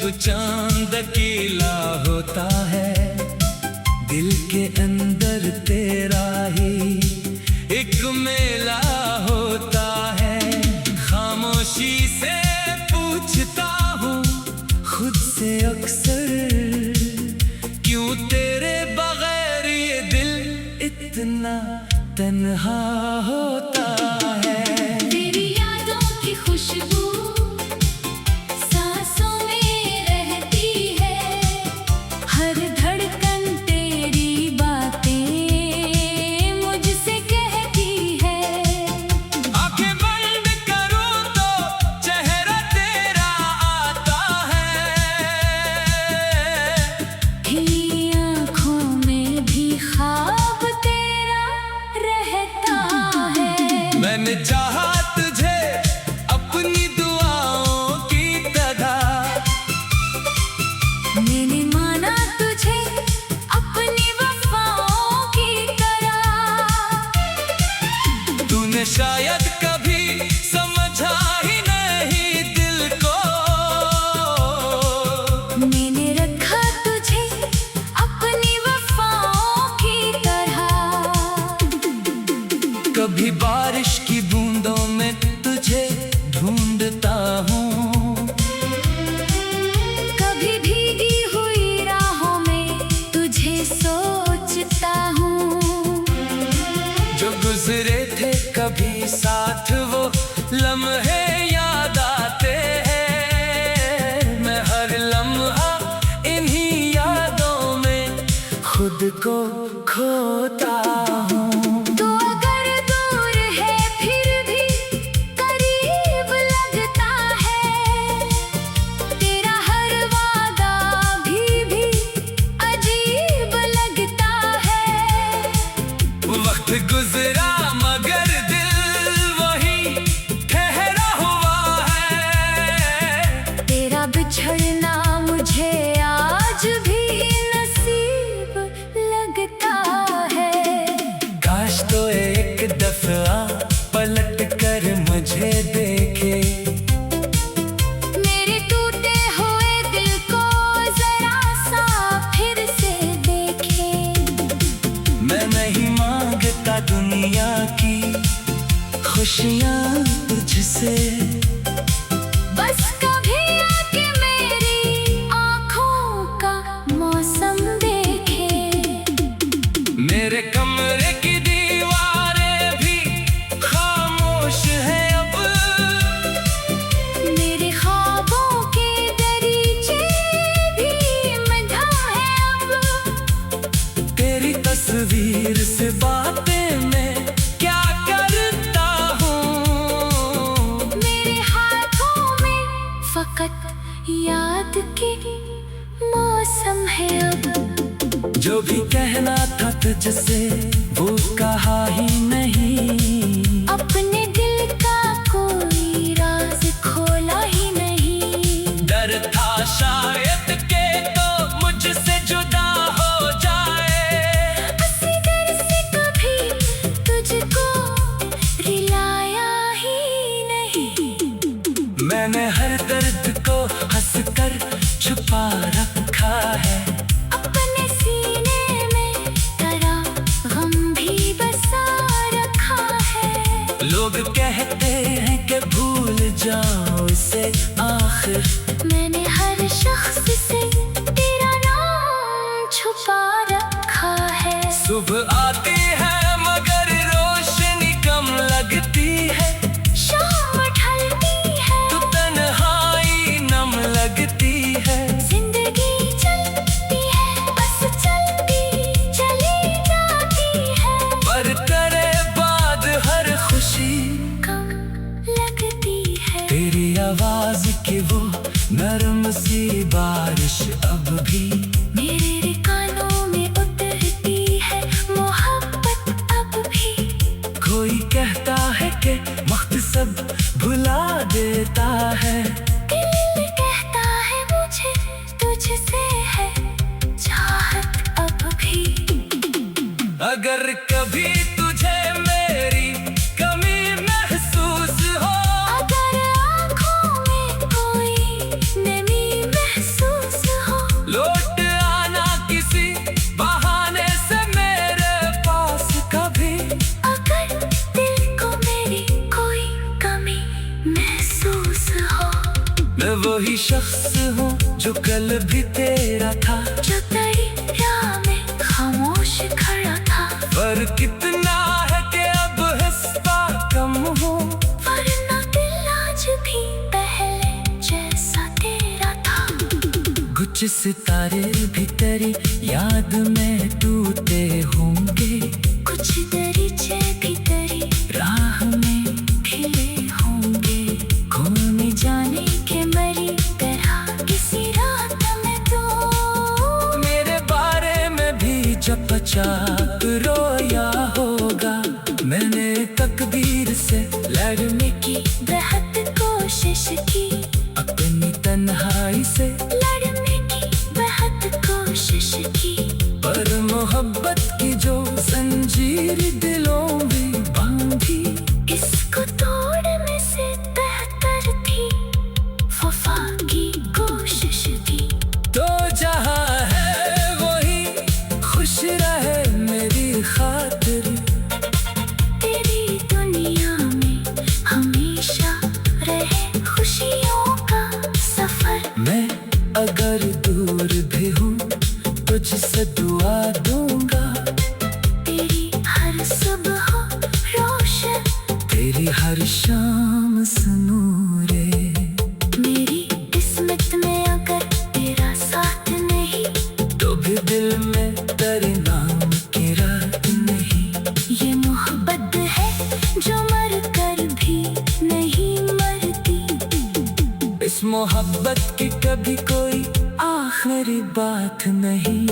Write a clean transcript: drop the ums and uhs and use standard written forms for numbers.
तो चांद अकेला होता है, दिल के अंदर तेरा ही एक मेला होता है। खामोशी से पूछता हूँ खुद से अक्सर, क्यों तेरे बगैर ये दिल इतना तन्हा होता है। तेरी यादों की खुशबू सांसों में रहती है, हर धड़कन तेरी बातें मुझसे कहती है। आंखें बंद करूं तो चेहरा तेरा आता है, खिली आँखों में भी ख्वाब तेरा रहता है। मैंने चाहा तुझे अपनी दुआओं की तरह, मैंने माना तुझे अपनी वफाओं की तरह। तूने शायद कभी समझा ही नहीं दिल को, मैंने रखा तुझे अपनी वफाओं की तरह। कभी बारिश की बूंदों में तुझे ढूंढता हूँ, कभी भीगी हुई राहों में तुझे सोचता हूँ। जो गुजरे थे कभी साथ वो लम्हे याद आते हैं। मैं हर लम्हा इन्हीं यादों में खुद को खोता हूँ। तो अगर दूर है फिर भी करीब लगता है, तेरा हर वादा भी अजीब लगता है। वक्त गुजरा मगर दिल वही ठहरा हुआ है। तेरा बिछड़ना मुझे आज भी नसीब लगता है। काश तो एक दफा पलट कर मुझे देखे, मेरे टूटे हुए दिल को जरा सा फिर से देखे। मैं नहीं मांगता दुनिया की खुशियाँ तुझसे, बस कभी आके मेरी आँखों का मौसम देखे। मेरे कमरे की दीवारें भी खामोश है अब, मेरे ख्वाबों के दरीचे भी मधा है अब। तेरी तस्वीर से बातें मैं क्या करता हूँ। मेरे हाथों में फकत याद की मौसम है अब। जो भी कहना था तुझसे वो कहा ही नहीं, अपने दिल का कोई राज खोला ही नहीं। डर था शायद के तो मुझसे जुदा हो जाए। हंसी डर से कभी तुझको रिलाया ही नहीं। मैंने हर दर्द को हंसकर छुपा रखा है, अपने सीने में तेरा गम भी बसा रखा है। लोग कहते हैं कि भूल जाओ इसे आखिर, मैंने हर शख्स से तेरा नाम छुपा रखा है। सुबह आती है मगर रोशनी कम लगती है, शाम ढलती है तो तन्हाई नम लगती है। जिंदगी चलती है बस चलती चली जाती है, पर तेरे बाद हर खुशी कम लगती है। तेरी आवाज की वो नरम सी बारिश अब भी मेरे कानों में उतरती है मोहब्बत अब भी। कोई कहता है कि वक्त सब भुला देता है, दिल कहता है मुझे तुझसे है चाहत अब भी। अगर कभी तुझे मेरी कमी महसूस हो, अगर आँखों में कोई नमी महसूस शख्स हूँ जो कल भी तेरा था, जो तेरी राह में खामोश खड़ा था। पर कितना है कि अब हिस्सा कम हूँ, वरना दिल आज भी पहले जैसा तेरा था। कुछ सितारे भी तेरी याद में टूटे होंगे, कुछ दरीचे भी तेरी राह में खिले होंगे। कौन जाने के मरी तरह किसी रात में तो मेरे बारे में भी जब पचाक रोया होगा। मैंने तकदीर से लड़ने की बेहद कोशिश की, अपनी तन्हाई से लड़ने की बेहद कोशिश की। पर मोहब्बत की जो जंजीर दिलों में बांधी, इसको तोड़ने से बेहतर थी वफा की कोशिश थी। तो जहाँ है वही खुश रहे मेरी खातिर, तेरी दुनिया में हमेशा रहे खुशियों का सफर। मैं अगर दूर भी हूँ तुझसे दुआ दूंगा, तेरी हर सुबह रोशन, तेरी हर शाम सनूरे। मेरी किस्मत में अगर तेरा साथ नहीं, तो भी दिल में तेरे नाम की रात नहीं। ये मोहब्बत है जो मर कर भी नहीं मरती। इस मोहब्बत की कभी कोई आखिरी बात नहीं।